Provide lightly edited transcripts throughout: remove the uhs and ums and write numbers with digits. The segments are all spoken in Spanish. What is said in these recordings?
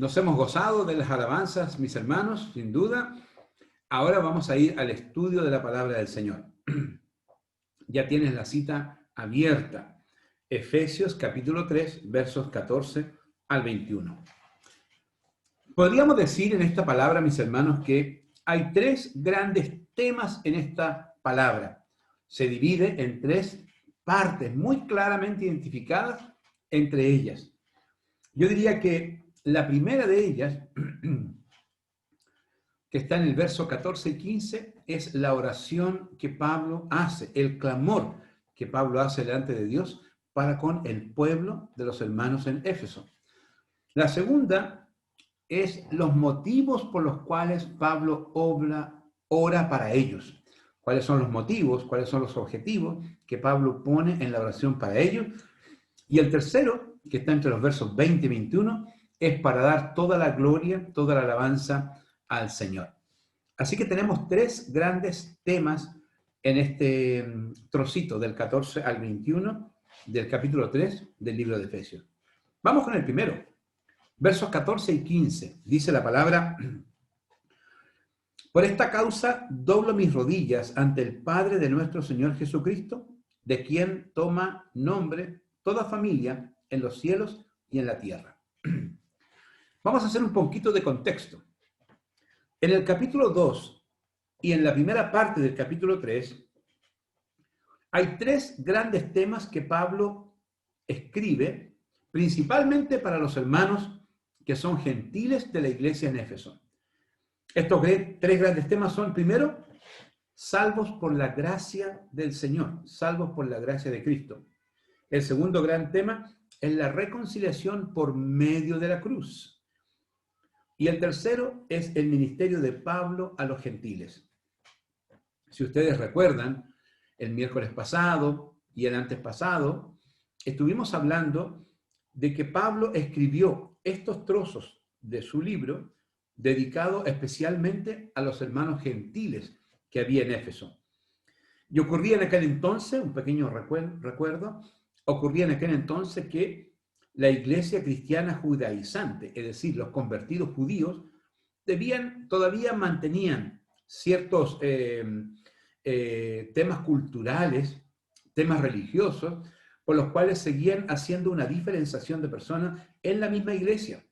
Nos hemos gozado de las alabanzas, mis hermanos, sin duda. Ahora vamos a ir al estudio de la palabra del Señor. Ya tienes la cita abierta. Efesios capítulo 3, versos 14 al 21. Podríamos decir en esta palabra, mis hermanos, que hay tres grandes temas en esta palabra. Se divide en tres partes muy claramente identificadas entre ellas. Yo diría que la primera de ellas, que está en el verso 14 y 15, es la oración que Pablo hace, el clamor que Pablo hace delante de Dios para con el pueblo de los hermanos en Éfeso. La segunda es los motivos por los cuales Pablo ora para ellos. ¿Cuáles son los motivos? ¿Cuáles son los objetivos que Pablo pone en la oración para ellos? Y el tercero, que está entre los versos 20 y 21, es para dar toda la gloria, toda la alabanza al Señor. Así que tenemos tres grandes temas en este trocito del 14 al 21 del capítulo 3 del libro de Efesios. Vamos con el primero. Versos 14 y 15. Dice la palabra: por esta causa doblo mis rodillas ante el Padre de nuestro Señor Jesucristo, de quien toma nombre toda familia en los cielos y en la tierra. Vamos a hacer un poquito de contexto. En el capítulo 2 y en la primera parte del capítulo 3, hay tres grandes temas que Pablo escribe, principalmente para los hermanos que son gentiles de la iglesia en Éfeso. Estos tres grandes temas son, primero, salvos por la gracia del Señor, salvos por la gracia de Cristo. El segundo gran tema es la reconciliación por medio de la cruz. Y el tercero es el ministerio de Pablo a los gentiles. Si ustedes recuerdan, el miércoles pasado y el antes pasado, estuvimos hablando de que Pablo escribió estos trozos de su libro dedicado especialmente a los hermanos gentiles que había en Éfeso. Y ocurría en aquel entonces, un pequeño recuerdo, ocurría en aquel entonces que la iglesia cristiana judaizante, es decir, los convertidos judíos, todavía mantenían ciertos temas culturales, temas religiosos, por los cuales seguían haciendo una diferenciación de personas en la misma iglesia.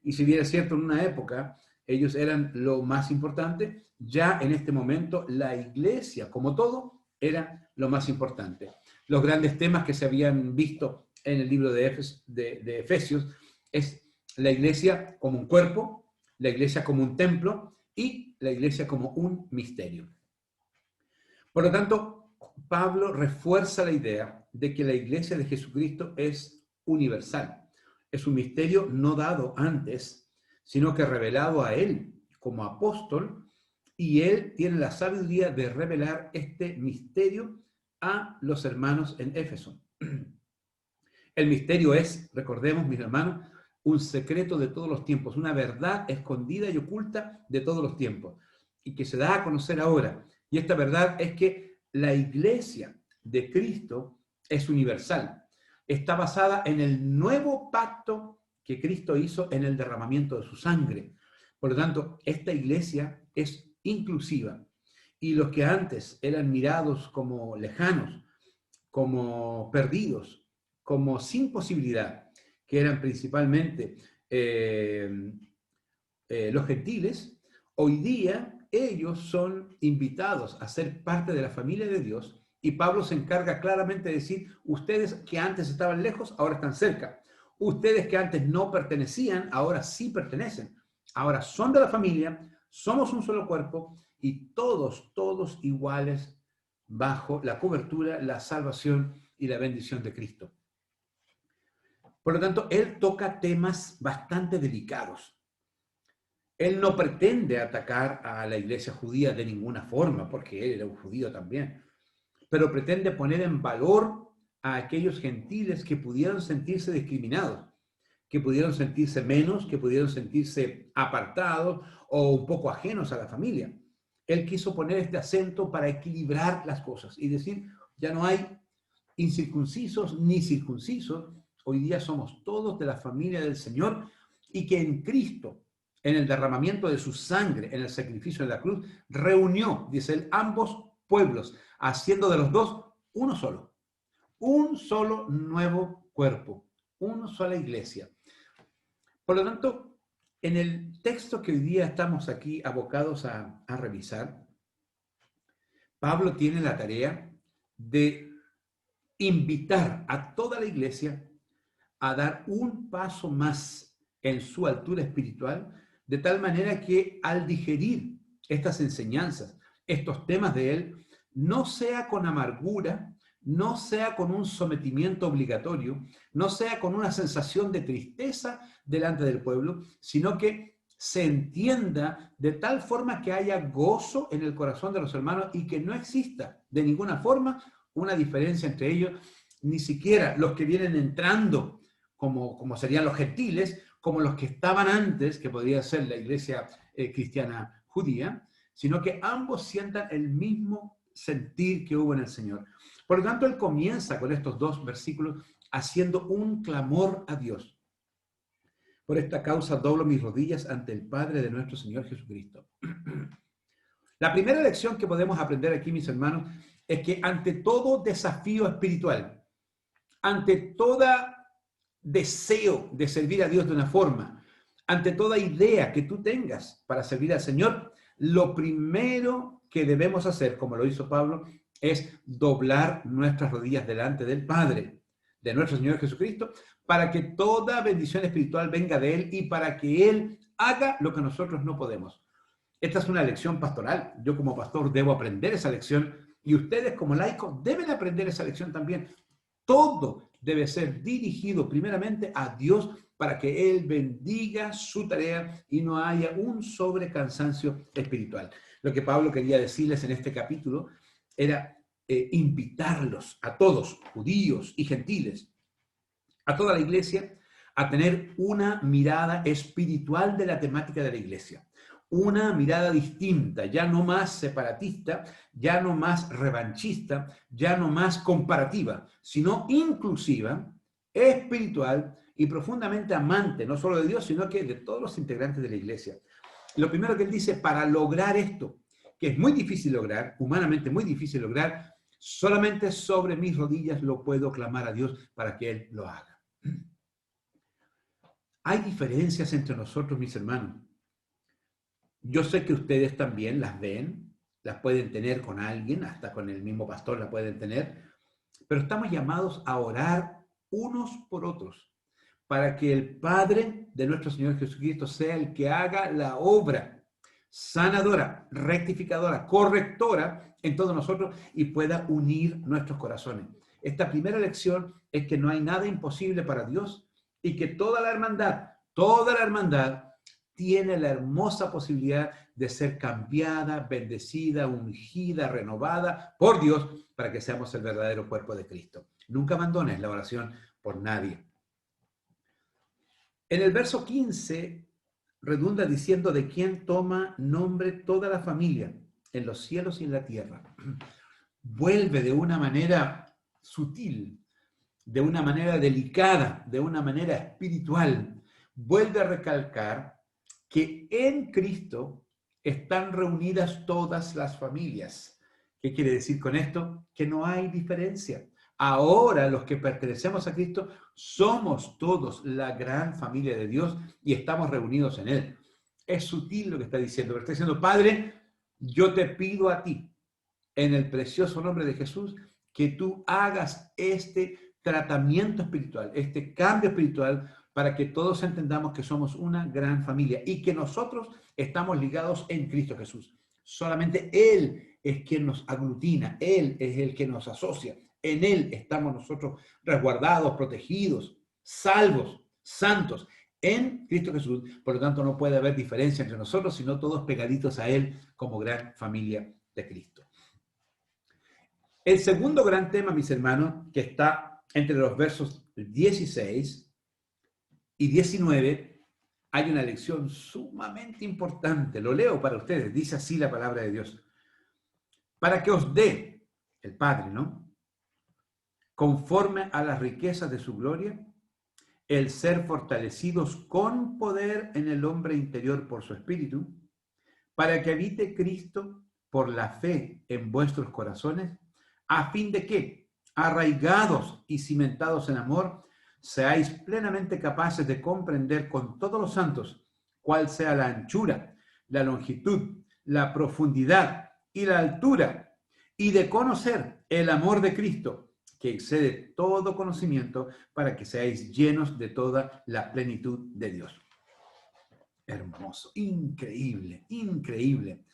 Y si bien es cierto, en una época ellos eran lo más importante, ya en este momento la iglesia, como todo, era lo más importante. Los grandes temas que se habían visto en el libro de Efesios es la iglesia como un cuerpo, la iglesia como un templo y la iglesia como un misterio. Por lo tanto, Pablo refuerza la idea de que la iglesia de Jesucristo es universal. Es un misterio no dado antes, sino que revelado a él como apóstol, y él tiene la sabiduría de revelar este misterio a los hermanos en Éfeso. El misterio es, recordemos, mis hermanos, un secreto de todos los tiempos, una verdad escondida y oculta de todos los tiempos, y que se da a conocer ahora. Y esta verdad es que la iglesia de Cristo es universal. Está basada en el nuevo pacto que Cristo hizo en el derramamiento de su sangre. Por lo tanto, esta iglesia es inclusiva. Y los que antes eran mirados como lejanos, como perdidos, como sin posibilidad, que eran principalmente los gentiles, hoy día ellos son invitados a ser parte de la familia de Dios, y Pablo se encarga claramente de decir: ustedes que antes estaban lejos, ahora están cerca. Ustedes que antes no pertenecían, ahora sí pertenecen. Ahora son de la familia, somos un solo cuerpo y todos iguales bajo la cobertura, la salvación y la bendición de Cristo. Por lo tanto, él toca temas bastante delicados. Él no pretende atacar a la iglesia judía de ninguna forma, porque él era un judío también, pero pretende poner en valor a aquellos gentiles que pudieron sentirse discriminados, que pudieron sentirse menos, que pudieron sentirse apartados o un poco ajenos a la familia. Él quiso poner este acento para equilibrar las cosas y decir: ya no hay incircuncisos ni circuncisos, hoy día somos todos de la familia del Señor, y que en Cristo, en el derramamiento de su sangre, en el sacrificio de la cruz, reunió, dice él, ambos pueblos, haciendo de los dos uno solo, un solo nuevo cuerpo, una sola iglesia. Por lo tanto, en el texto que hoy día estamos aquí abocados a revisar, Pablo tiene la tarea de invitar a toda la iglesia a dar un paso más en su altura espiritual, de tal manera que al digerir estas enseñanzas, estos temas de él, no sea con amargura, no sea con un sometimiento obligatorio, no sea con una sensación de tristeza delante del pueblo, sino que se entienda de tal forma que haya gozo en el corazón de los hermanos y que no exista de ninguna forma una diferencia entre ellos, ni siquiera los que vienen entrando como serían los gentiles, como los que estaban antes, que podría ser la iglesia cristiana judía, sino que ambos sientan el mismo sentir que hubo en el Señor. Por lo tanto, él comienza con estos dos versículos haciendo un clamor a Dios. Por esta causa doblo mis rodillas ante el Padre de nuestro Señor Jesucristo. La primera lección que podemos aprender aquí, mis hermanos, es que ante todo desafío espiritual, ante todo deseo de servir a Dios de una forma, ante toda idea que tú tengas para servir al Señor, lo primero que debemos hacer, como lo hizo Pablo, es doblar nuestras rodillas delante del Padre, de nuestro Señor Jesucristo, para que toda bendición espiritual venga de Él y para que Él haga lo que nosotros no podemos. Esta es una lección pastoral. Yo como pastor debo aprender esa lección y ustedes como laicos deben aprender esa lección también. Todo debe ser dirigido primeramente a Dios para que Él bendiga su tarea y no haya un sobrecansancio espiritual. Lo que Pablo quería decirles en este capítulo era invitarlos a todos, judíos y gentiles, a toda la iglesia, a tener una mirada espiritual de la temática de la iglesia. Una mirada distinta, ya no más separatista, ya no más revanchista, ya no más comparativa, sino inclusiva, espiritual y profundamente amante, no solo de Dios, sino que de todos los integrantes de la iglesia. Lo primero que él dice, para lograr esto, que es muy difícil lograr, humanamente muy difícil lograr, solamente sobre mis rodillas lo puedo clamar a Dios para que Él lo haga. Hay diferencias entre nosotros, mis hermanos. Yo sé que ustedes también las ven, las pueden tener con alguien, hasta con el mismo pastor la pueden tener, pero estamos llamados a orar unos por otros, para que el Padre de nuestro Señor Jesucristo sea el que haga la obra sanadora, rectificadora, correctora en todos nosotros y pueda unir nuestros corazones. Esta primera lección es que no hay nada imposible para Dios y que toda la hermandad tiene la hermosa posibilidad de ser cambiada, bendecida, ungida, renovada por Dios para que seamos el verdadero cuerpo de Cristo. Nunca abandones la oración por nadie. En el verso 15 redunda diciendo de quién toma nombre toda la familia en los cielos y en la tierra. Vuelve de una manera sutil, de una manera delicada, de una manera espiritual. Vuelve a recalcar que en Cristo están reunidas todas las familias. ¿Qué quiere decir con esto? Que no hay diferencia. Ahora los que pertenecemos a Cristo somos todos la gran familia de Dios y estamos reunidos en Él. Es sutil lo que está diciendo, pero está diciendo, Padre, yo te pido a ti, en el precioso nombre de Jesús, que tú hagas este tratamiento espiritual, este cambio espiritual, para que todos entendamos que somos una gran familia y que nosotros estamos ligados en Cristo Jesús. Solamente Él es quien nos aglutina, Él es el que nos asocia. En Él estamos nosotros resguardados, protegidos, salvos, santos, en Cristo Jesús. Por lo tanto, no puede haber diferencia entre nosotros, sino todos pegaditos a Él como gran familia de Cristo. El segundo gran tema, mis hermanos, que está entre los versos 16 y 19, hay una lección sumamente importante. Lo leo para ustedes. Dice así la palabra de Dios. Para que os dé el Padre, ¿no? Conforme a las riquezas de su gloria, el ser fortalecidos con poder en el hombre interior por su espíritu, para que habite Cristo por la fe en vuestros corazones, a fin de que, arraigados y cimentados en amor, seáis plenamente capaces de comprender con todos los santos cuál sea la anchura, la longitud, la profundidad y la altura, y de conocer el amor de Cristo, que excede todo conocimiento, para que seáis llenos de toda la plenitud de Dios. Hermoso, increíble, increíble.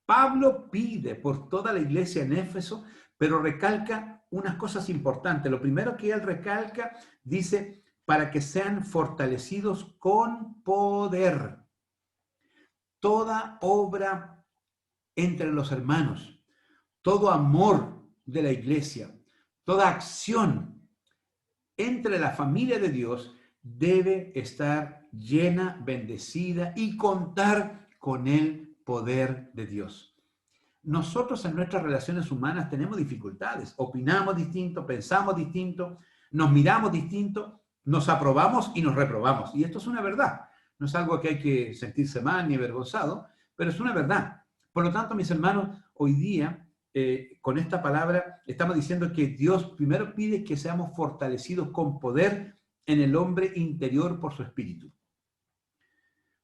Pablo pide por toda la iglesia en Éfeso, pero recalca unas cosas importantes. Lo primero que él recalca, dice, para que sean fortalecidos con poder. Toda obra entre los hermanos, todo amor de la iglesia, toda acción entre la familia de Dios debe estar llena, bendecida y contar con el poder de Dios. Nosotros en nuestras relaciones humanas tenemos dificultades, opinamos distinto, pensamos distinto, nos miramos distinto, nos aprobamos y nos reprobamos. Y esto es una verdad, no es algo que hay que sentirse mal ni avergonzado, pero es una verdad. Por lo tanto, mis hermanos, hoy día, con esta palabra, estamos diciendo que Dios primero pide que seamos fortalecidos con poder en el hombre interior por su espíritu.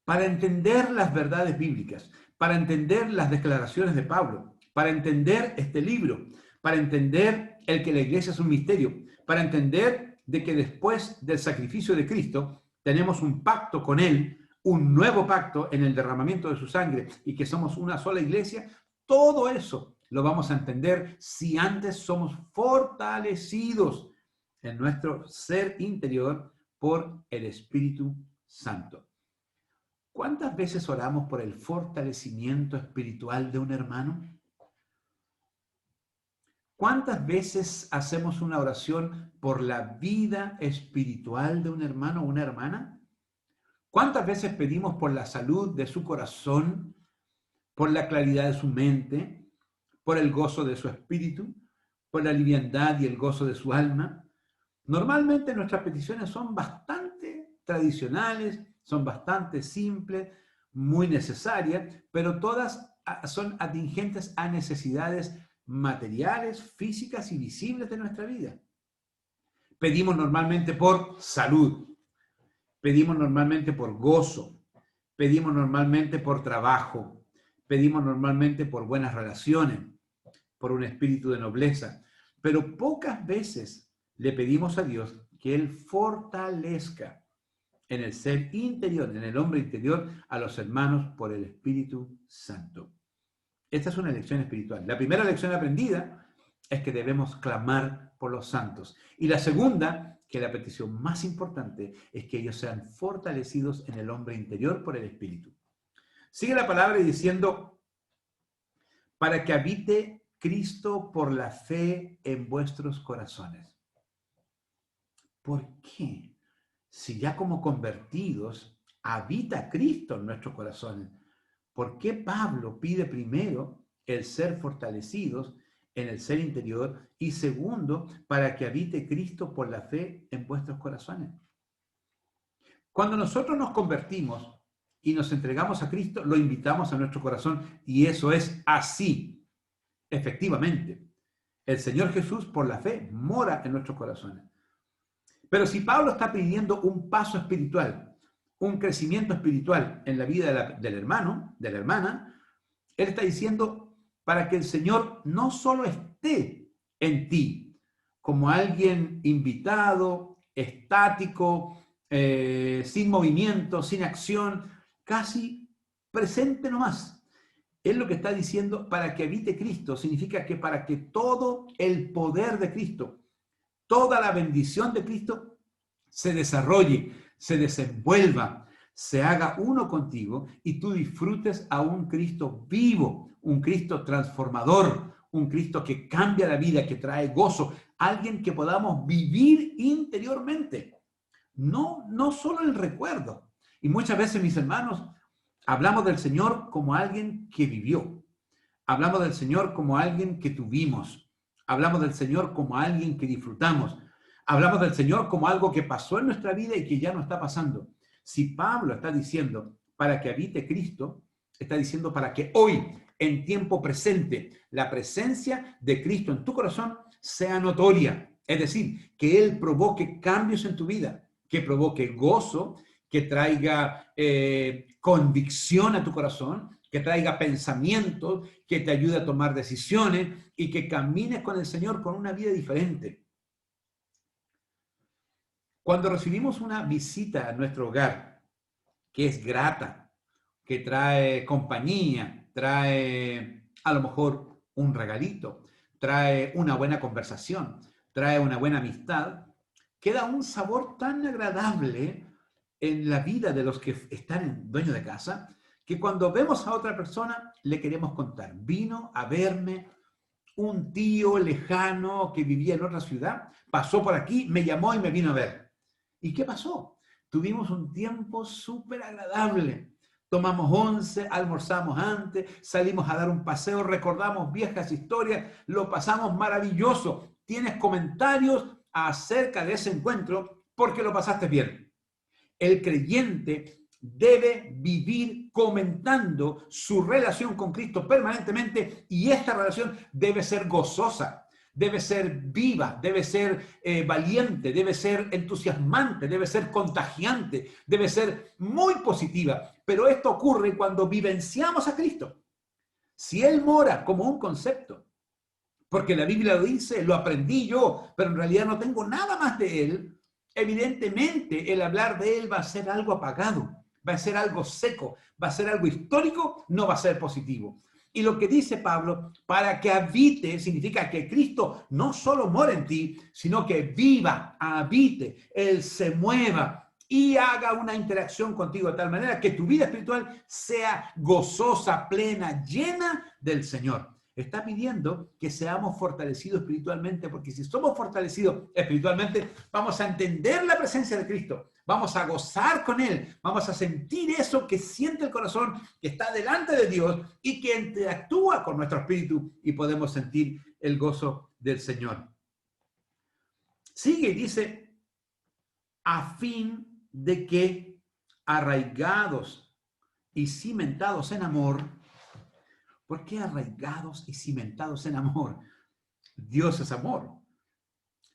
Para entender las verdades bíblicas, para entender las declaraciones de Pablo, para entender este libro, para entender el que la iglesia es un misterio, para entender de que después del sacrificio de Cristo tenemos un pacto con Él, un nuevo pacto en el derramamiento de su sangre y que somos una sola iglesia, todo eso lo vamos a entender si antes somos fortalecidos en nuestro ser interior por el Espíritu Santo. ¿Cuántas veces oramos por el fortalecimiento espiritual de un hermano? ¿Cuántas veces hacemos una oración por la vida espiritual de un hermano o una hermana? ¿Cuántas veces pedimos por la salud de su corazón, por la claridad de su mente, por el gozo de su espíritu, por la liviandad y el gozo de su alma? Normalmente nuestras peticiones son bastante tradicionales, son bastante simples, muy necesarias, pero todas son atingentes a necesidades materiales, físicas y visibles de nuestra vida. Pedimos normalmente por salud, pedimos normalmente por gozo, pedimos normalmente por trabajo, pedimos normalmente por buenas relaciones, por un espíritu de nobleza, pero pocas veces le pedimos a Dios que Él fortalezca en el ser interior, en el hombre interior, a los hermanos por el Espíritu Santo. Esta es una lección espiritual. La primera lección aprendida es que debemos clamar por los santos. Y la segunda, que la petición más importante, es que ellos sean fortalecidos en el hombre interior por el Espíritu. Sigue la palabra diciendo, para que habite Cristo por la fe en vuestros corazones. ¿Por qué? Si ya como convertidos habita Cristo en nuestros corazones, ¿por qué Pablo pide primero el ser fortalecidos en el ser interior y segundo, para que habite Cristo por la fe en vuestros corazones? Cuando nosotros nos convertimos y nos entregamos a Cristo, lo invitamos a nuestro corazón y eso es así, efectivamente. El Señor Jesús por la fe mora en nuestros corazones. Pero si Pablo está pidiendo un paso espiritual, un crecimiento espiritual en la vida del hermano, de la hermana, él está diciendo para que el Señor no solo esté en ti como alguien invitado, estático, sin movimiento, sin acción, casi presente nomás. Él lo que está diciendo, para que habite Cristo, significa que para que todo el poder de Cristo, toda la bendición de Cristo se desarrolle, se desenvuelva, se haga uno contigo y tú disfrutes a un Cristo vivo, un Cristo transformador, un Cristo que cambia la vida, que trae gozo, alguien que podamos vivir interiormente, no solo el recuerdo. Y muchas veces, mis hermanos, hablamos del Señor como alguien que vivió, hablamos del Señor como alguien que tuvimos, hablamos del Señor como alguien que disfrutamos. Hablamos del Señor como algo que pasó en nuestra vida y que ya no está pasando. Si Pablo está diciendo para que habite Cristo, está diciendo para que hoy, en tiempo presente, la presencia de Cristo en tu corazón sea notoria. Es decir, que Él provoque cambios en tu vida, que provoque gozo, que traiga convicción a tu corazón, que traiga pensamientos, que te ayude a tomar decisiones y que camines con el Señor con una vida diferente. Cuando recibimos una visita a nuestro hogar, que es grata, que trae compañía, trae a lo mejor un regalito, trae una buena conversación, trae una buena amistad, queda un sabor tan agradable en la vida de los que están en dueño de casa, que cuando vemos a otra persona le queremos contar. Vino a verme un tío lejano que vivía en otra ciudad, pasó por aquí, me llamó y me vino a ver. ¿Y qué pasó? Tuvimos un tiempo súper agradable. Tomamos once, almorzamos antes, salimos a dar un paseo, recordamos viejas historias, lo pasamos maravilloso. ¿Tienes comentarios acerca de ese encuentro? Porque lo pasaste bien. El creyente debe vivir comentando su relación con Cristo permanentemente y esta relación debe ser gozosa, debe ser viva, debe ser valiente, debe ser entusiasmante, debe ser contagiante, debe ser muy positiva. Pero esto ocurre cuando vivenciamos a Cristo. Si Él mora como un concepto, porque la Biblia lo dice, lo aprendí yo, pero en realidad no tengo nada más de Él, evidentemente el hablar de Él va a ser algo apagado, va a ser algo seco, va a ser algo histórico, no va a ser positivo. Y lo que dice Pablo, para que habite, significa que Cristo no solo mora en ti, sino que viva, habite, Él se mueva y haga una interacción contigo de tal manera que tu vida espiritual sea gozosa, plena, llena del Señor. Está pidiendo que seamos fortalecidos espiritualmente, porque si somos fortalecidos espiritualmente, vamos a entender la presencia de Cristo, vamos a gozar con Él, vamos a sentir eso que siente el corazón, que está delante de Dios y que interactúa con nuestro espíritu y podemos sentir el gozo del Señor. Sigue y dice, a fin de que arraigados y cimentados en amor. ¿Por qué arraigados y cimentados en amor? Dios es amor.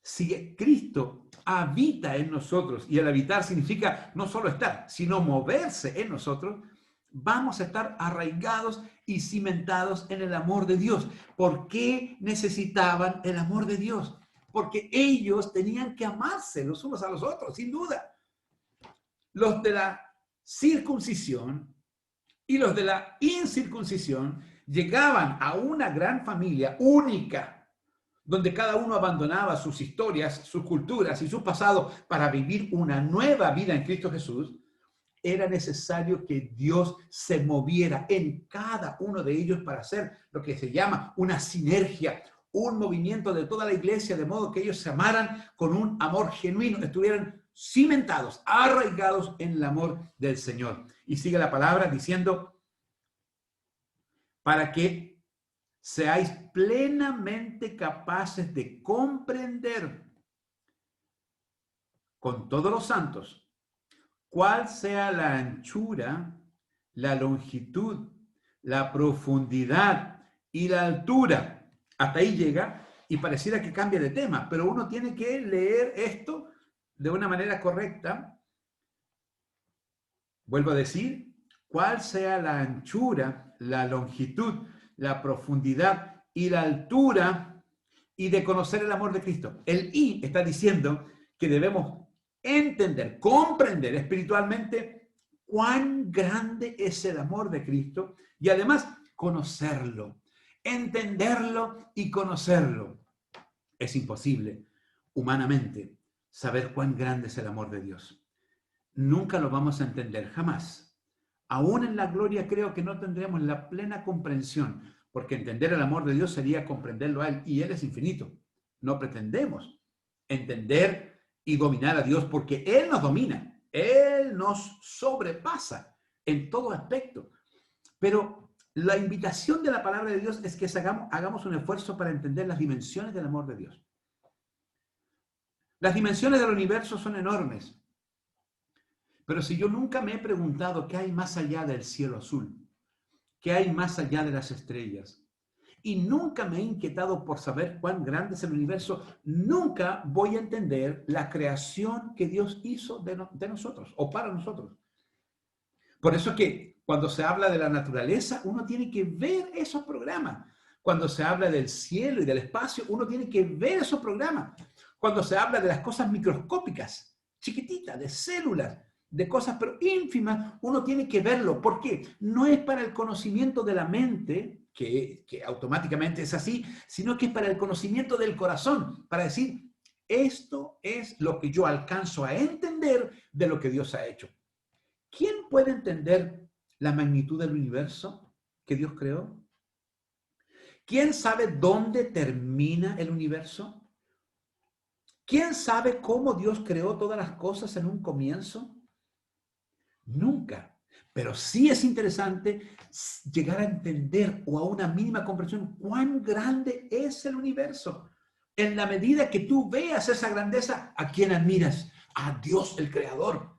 Si Cristo habita en nosotros, y el habitar significa no solo estar, sino moverse en nosotros, vamos a estar arraigados y cimentados en el amor de Dios. ¿Por qué necesitaban el amor de Dios? Porque ellos tenían que amarse los unos a los otros, sin duda. Los de la circuncisión y los de la incircuncisión llegaban a una gran familia única, donde cada uno abandonaba sus historias, sus culturas y su pasado para vivir una nueva vida en Cristo Jesús. Era necesario que Dios se moviera en cada uno de ellos para hacer lo que se llama una sinergia, un movimiento de toda la iglesia, de modo que ellos se amaran con un amor genuino, estuvieran cimentados, arraigados en el amor del Señor. Y sigue la palabra diciendo, para que seáis plenamente capaces de comprender con todos los santos cuál sea la anchura, la longitud, la profundidad y la altura. Hasta ahí llega y pareciera que cambia de tema, pero uno tiene que leer esto de una manera correcta. Vuelvo a decir, cuál sea la anchura, la longitud, la profundidad y la altura y de conocer el amor de Cristo. El I está diciendo que debemos entender, comprender espiritualmente cuán grande es el amor de Cristo y además conocerlo, entenderlo y conocerlo. Es imposible humanamente saber cuán grande es el amor de Dios. Nunca lo vamos a entender, jamás. Aún en la gloria creo que no tendremos la plena comprensión, porque entender el amor de Dios sería comprenderlo a Él, y Él es infinito. No pretendemos entender y dominar a Dios, porque Él nos domina, Él nos sobrepasa en todo aspecto. Pero la invitación de la palabra de Dios es que hagamos un esfuerzo para entender las dimensiones del amor de Dios. Las dimensiones del universo son enormes. Pero si yo nunca me he preguntado qué hay más allá del cielo azul, qué hay más allá de las estrellas, y nunca me he inquietado por saber cuán grande es el universo, nunca voy a entender la creación que Dios hizo de nosotros o para nosotros. Por eso es que cuando se habla de la naturaleza, uno tiene que ver esos programas. Cuando se habla del cielo y del espacio, uno tiene que ver esos programas. Cuando se habla de las cosas microscópicas, chiquititas, de células, de cosas pero ínfimas, uno tiene que verlo. ¿Por qué? No es para el conocimiento de la mente, que automáticamente es así, sino que es para el conocimiento del corazón, para decir, esto es lo que yo alcanzo a entender de lo que Dios ha hecho. ¿Quién puede entender la magnitud del universo que Dios creó? ¿Quién sabe dónde termina el universo? ¿Quién sabe cómo Dios creó todas las cosas en un comienzo? Nunca. Pero sí es interesante llegar a entender o a una mínima comprensión cuán grande es el universo. En la medida que tú veas esa grandeza, ¿a quién admiras? A Dios el Creador.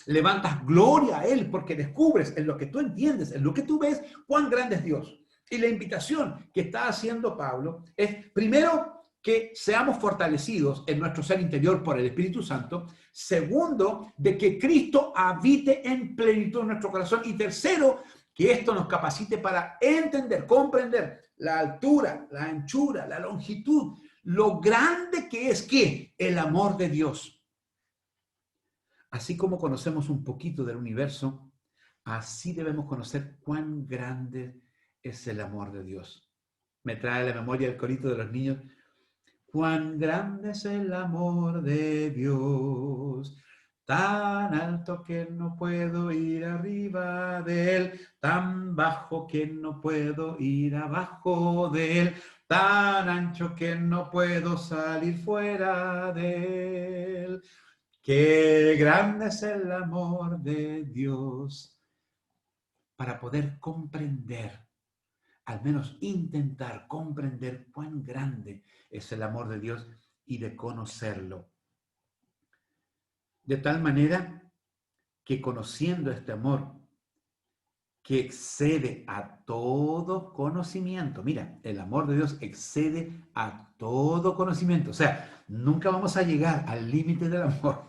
Levantas gloria a Él porque descubres en lo que tú entiendes, en lo que tú ves, cuán grande es Dios. Y la invitación que está haciendo Pablo es, primero, que seamos fortalecidos en nuestro ser interior por el Espíritu Santo. Segundo, de que Cristo habite en plenitud en nuestro corazón. Y tercero, que esto nos capacite para entender, comprender la altura, la anchura, la longitud, lo grande que es ¿qué? El amor de Dios. Así como conocemos un poquito del universo, así debemos conocer cuán grande es el amor de Dios. Me trae a la memoria el corito de los niños. Cuán grande es el amor de Dios, tan alto que no puedo ir arriba de él, tan bajo que no puedo ir abajo de él, tan ancho que no puedo salir fuera de él. Qué grande es el amor de Dios para poder comprender, al menos intentar comprender cuán grande es el amor de Dios y de conocerlo. De tal manera que conociendo este amor que excede a todo conocimiento, mira, el amor de Dios excede a todo conocimiento, o sea, nunca vamos a llegar al límite del amor,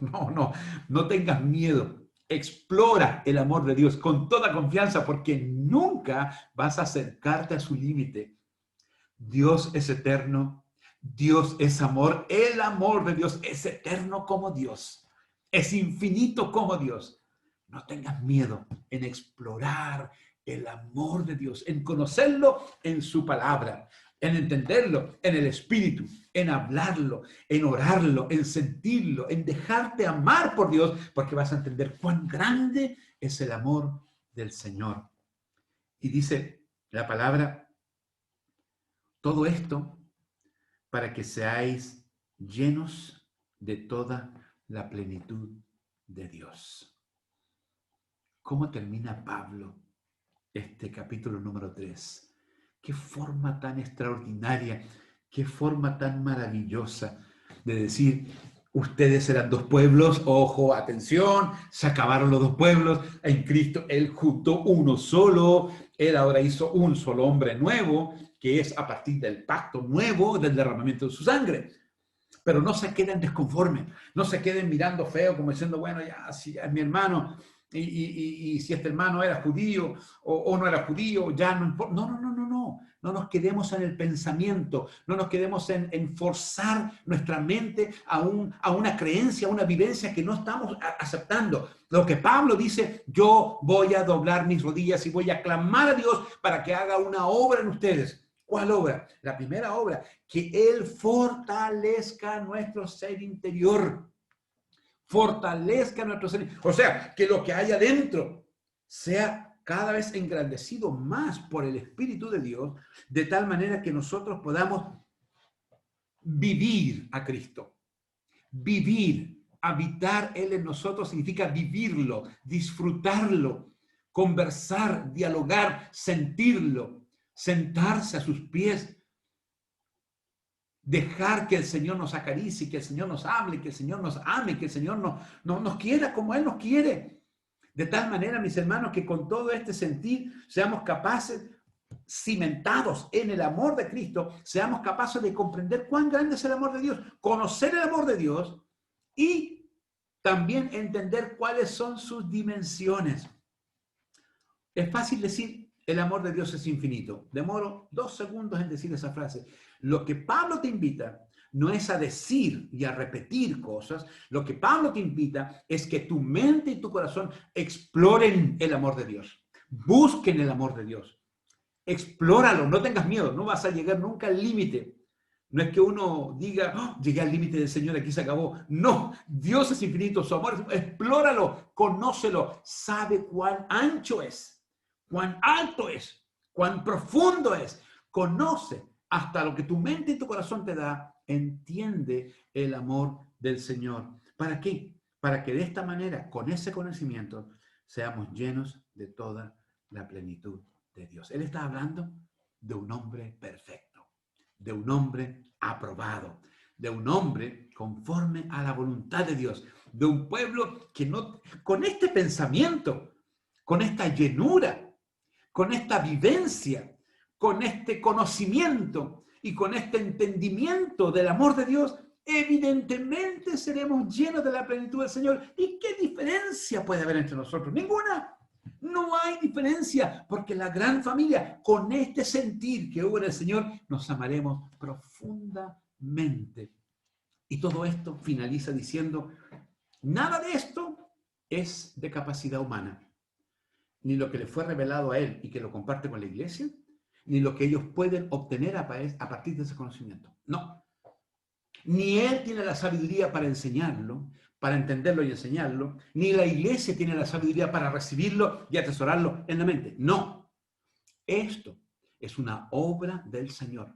no tengas miedo, explora el amor de Dios con toda confianza porque nunca vas a acercarte a su límite. Dios es eterno, Dios es amor, el amor de Dios es eterno como Dios, es infinito como Dios. No tengas miedo en explorar el amor de Dios, en conocerlo en su palabra, en entenderlo en el Espíritu, en hablarlo, en orarlo, en sentirlo, en dejarte amar por Dios, porque vas a entender cuán grande es el amor del Señor. Y dice la palabra, todo esto para que seáis llenos de toda la plenitud de Dios. ¿Cómo termina Pablo este capítulo número 3? Qué forma tan extraordinaria, qué forma tan maravillosa de decir, ustedes eran dos pueblos, ojo, atención, se acabaron los dos pueblos, en Cristo Él juntó uno solo, Él ahora hizo un solo hombre nuevo, que es a partir del pacto nuevo, del derramamiento de su sangre. Pero no se queden desconformes, no se queden mirando feo como diciendo, bueno, ya, si es mi hermano, y si este hermano era judío o no era judío, ya no importa. No nos quedemos en el pensamiento, no nos quedemos en forzar nuestra mente a una creencia, a una vivencia que no estamos aceptando. Lo que Pablo dice, yo voy a doblar mis rodillas y voy a clamar a Dios para que haga una obra en ustedes. ¿Cuál obra? La primera obra, que Él fortalezca nuestro ser interior. Fortalezca nuestro ser. O sea, que lo que hay adentro sea cada vez engrandecido más por el Espíritu de Dios, de tal manera que nosotros podamos vivir a Cristo. Vivir, habitar Él en nosotros significa vivirlo, disfrutarlo, conversar, dialogar, sentirlo, sentarse a sus pies, Dejar que el Señor nos acaricie, que el Señor nos hable, que el Señor nos ame, que el Señor nos quiera como Él nos quiere. De tal manera, mis hermanos, que con todo este sentir seamos capaces, cimentados en el amor de Cristo, seamos capaces de comprender cuán grande es el amor de Dios, conocer el amor de Dios y también entender cuáles son sus dimensiones. Es fácil decir, el amor de Dios es infinito. Demoro 2 segundos en decir esa frase. Lo que Pablo te invita no es a decir y a repetir cosas. Lo que Pablo te invita es que tu mente y tu corazón exploren el amor de Dios. Busquen el amor de Dios. Explóralo, no tengas miedo, no vas a llegar nunca al límite. No es que uno diga, oh, llegué al límite del Señor, aquí se acabó. No, Dios es infinito, su amor es, explóralo, conócelo, sabe cuán ancho es, cuán alto es, cuán profundo es. Conoce hasta lo que tu mente y tu corazón te da, entiende el amor del Señor. ¿Para qué? Para que de esta manera, con ese conocimiento, seamos llenos de toda la plenitud de Dios. Él está hablando de un hombre perfecto, de un hombre aprobado, de un hombre conforme a la voluntad de Dios, de un pueblo que no, con este pensamiento, con esta llenura, con esta vivencia, con este conocimiento y con este entendimiento del amor de Dios, evidentemente seremos llenos de la plenitud del Señor. ¿Y qué diferencia puede haber entre nosotros? Ninguna. No hay diferencia, porque la gran familia, con este sentir que hubo en el Señor, nos amaremos profundamente. Y todo esto finaliza diciendo, nada de esto es de capacidad humana, ni lo que le fue revelado a él y que lo comparte con la iglesia, ni lo que ellos pueden obtener a partir de ese conocimiento. No. Ni él tiene la sabiduría para enseñarlo, para entenderlo y enseñarlo, ni la iglesia tiene la sabiduría para recibirlo y atesorarlo en la mente. No. Esto es una obra del Señor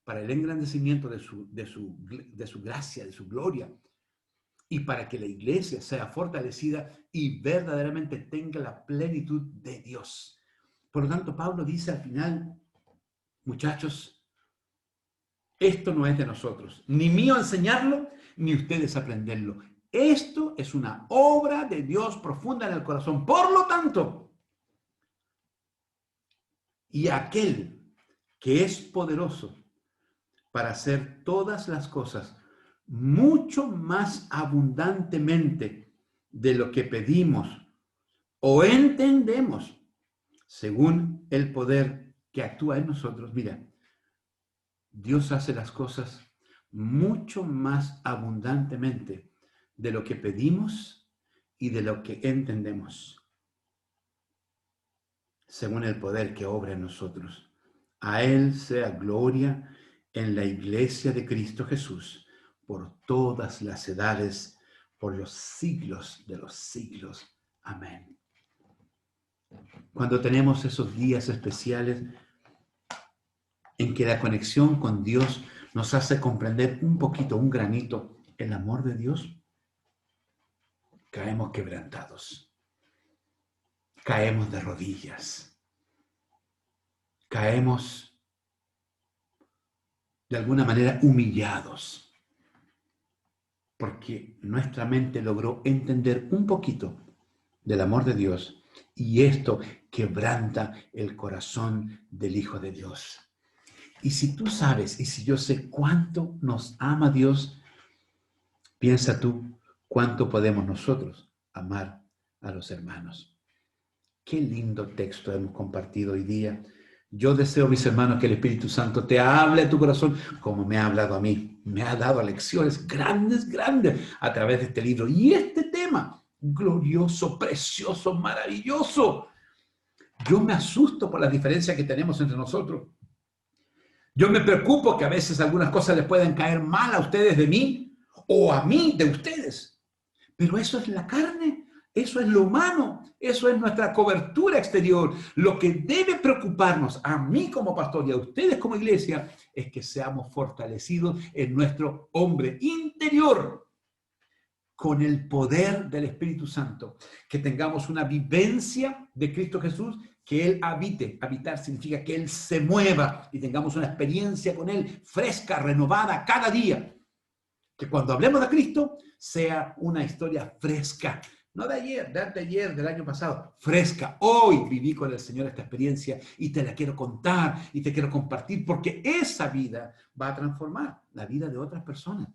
para el engrandecimiento de su gracia, de su gloria, y para que la iglesia sea fortalecida y verdaderamente tenga la plenitud de Dios. Por lo tanto, Pablo dice al final, muchachos, esto no es de nosotros, ni mío enseñarlo, ni ustedes aprenderlo. Esto es una obra de Dios profunda en el corazón. Por lo tanto, y aquel que es poderoso para hacer todas las cosas mucho más abundantemente de lo que pedimos o entendemos, según el poder que actúa en nosotros. Mira, Dios hace las cosas mucho más abundantemente de lo que pedimos y de lo que entendemos, según el poder que obra en nosotros. A Él sea gloria en la iglesia de Cristo Jesús, por todas las edades, por los siglos de los siglos. Amén. Cuando tenemos esos días especiales en que la conexión con Dios nos hace comprender un poquito, un granito, el amor de Dios, caemos quebrantados, caemos de rodillas, caemos de alguna manera humillados, porque nuestra mente logró entender un poquito del amor de Dios y esto quebranta el corazón del Hijo de Dios. Y si tú sabes, y si yo sé cuánto nos ama Dios, piensa tú cuánto podemos nosotros amar a los hermanos. Qué lindo texto hemos compartido hoy día. Yo deseo, mis hermanos, que el Espíritu Santo te hable a tu corazón como me ha hablado a mí. Me ha dado lecciones grandes, grandes a través de este libro. Y este tema, glorioso, precioso, maravilloso. Yo me asusto por las diferencias que tenemos entre nosotros. Yo me preocupo que a veces algunas cosas les puedan caer mal a ustedes de mí o a mí de ustedes. Pero eso es la carne, eso es lo humano, eso es nuestra cobertura exterior. Lo que debe preocuparnos a mí como pastor y a ustedes como iglesia es que seamos fortalecidos en nuestro hombre interior. con el poder del Espíritu Santo, que tengamos una vivencia de Cristo Jesús, que Él habite. Habitar significa que Él se mueva y tengamos una experiencia con Él fresca, renovada cada día. Que cuando hablemos de Cristo sea una historia fresca, no de ayer, del año pasado, fresca. Hoy viví con el Señor esta experiencia y te la quiero contar y te quiero compartir porque esa vida va a transformar la vida de otras personas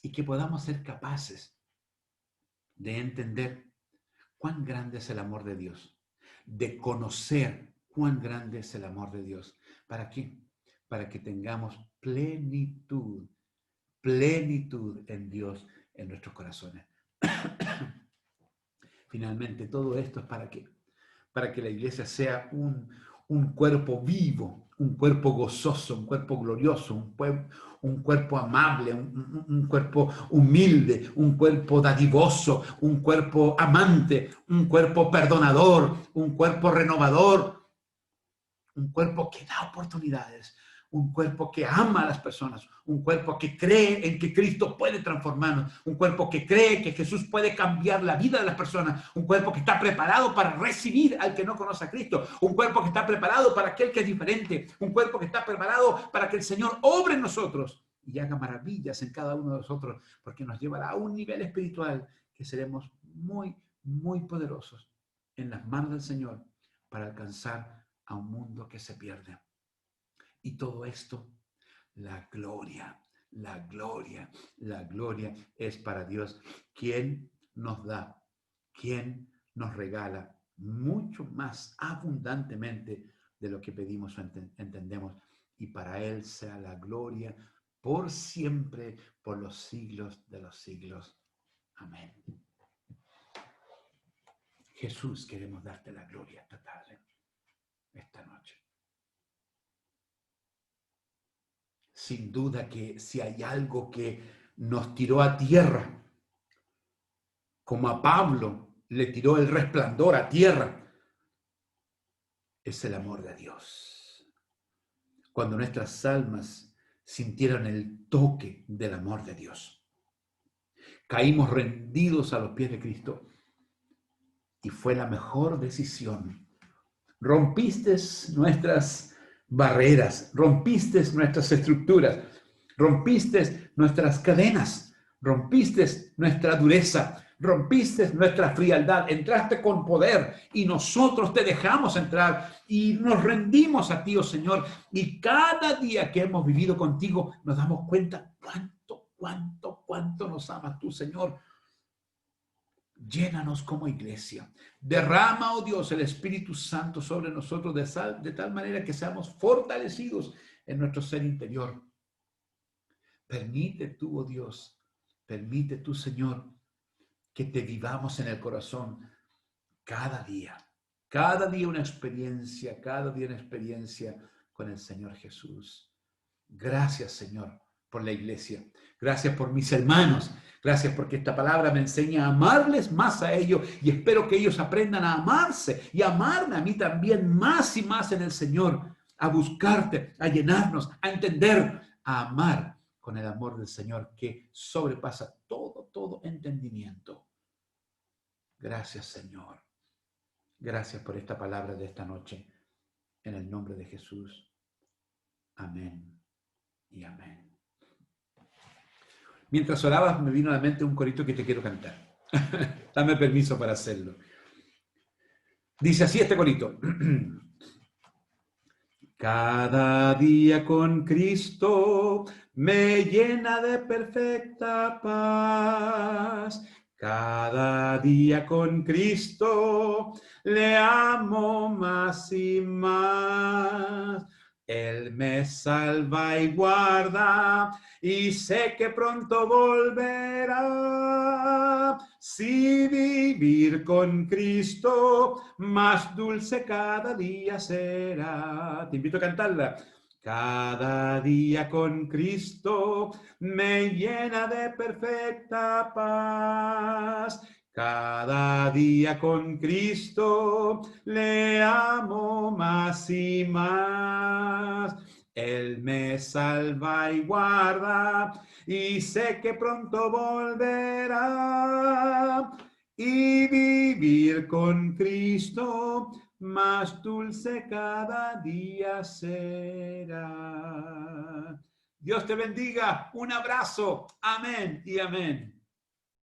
y que podamos ser capaces de entender cuán grande es el amor de Dios, de conocer cuán grande es el amor de Dios. ¿Para qué? Para que tengamos plenitud en Dios, en nuestros corazones. Finalmente, todo esto es ¿para qué? Para que la iglesia sea un cuerpo vivo, un cuerpo gozoso, un cuerpo glorioso, un cuerpo amable, un cuerpo humilde, un cuerpo dadivoso, un cuerpo amante, un cuerpo perdonador, un cuerpo renovador, un cuerpo que da oportunidades, un cuerpo que ama a las personas, un cuerpo que cree en que Cristo puede transformarnos, un cuerpo que cree que Jesús puede cambiar la vida de las personas, un cuerpo que está preparado para recibir al que no conoce a Cristo, un cuerpo que está preparado para aquel que es diferente, un cuerpo que está preparado para que el Señor obre en nosotros y haga maravillas en cada uno de nosotros, porque nos llevará a un nivel espiritual que seremos muy, muy poderosos en las manos del Señor para alcanzar a un mundo que se pierde. Y todo esto, la gloria es para Dios, quien nos da, quien nos regala mucho más abundantemente de lo que pedimos o entendemos. Y para Él sea la gloria por siempre, por los siglos de los siglos. Amén. Jesús, queremos darte la gloria esta tarde, esta noche. Sin duda que si hay algo que nos tiró a tierra, como a Pablo le tiró el resplandor a tierra, es el amor de Dios. Cuando nuestras almas sintieron el toque del amor de Dios, caímos rendidos a los pies de Cristo y fue la mejor decisión. Rompiste nuestras barreras, rompiste nuestras estructuras, rompiste nuestras cadenas, rompiste nuestra dureza, rompiste nuestra frialdad, entraste con poder y nosotros te dejamos entrar y nos rendimos a ti, oh Señor. Y cada día que hemos vivido contigo nos damos cuenta cuánto nos amas tú, Señor. Llénanos como iglesia. Derrama, oh Dios, el Espíritu Santo sobre nosotros de tal manera que seamos fortalecidos en nuestro ser interior. Permite tú, oh Dios, permite tú, Señor, que te vivamos en el corazón cada día una experiencia, con el Señor Jesús. Gracias, Señor, por la iglesia. Gracias por mis hermanos. Gracias porque esta palabra me enseña a amarles más a ellos y espero que ellos aprendan a amarse y amarme a mí también más y más en el Señor, a buscarte, a llenarnos, a entender, a amar con el amor del Señor que sobrepasa todo entendimiento. Gracias, Señor. Gracias por esta palabra de esta noche. En el nombre de Jesús. Amén y amén. Mientras orabas me vino a la mente un corito que te quiero cantar. Dame permiso para hacerlo. Dice así este corito. Cada día con Cristo me llena de perfecta paz. Cada día con Cristo le amo más y más. Él me salva y guarda y sé que pronto volverá. Si vivir con Cristo más dulce cada día será. Te invito a cantarla. Cada día con Cristo me llena de perfecta paz. Cada día con Cristo le amo más y más. Él me salva y guarda, y sé que pronto volverá. Y vivir con Cristo más dulce cada día será. Dios te bendiga. Un abrazo. Amén y amén.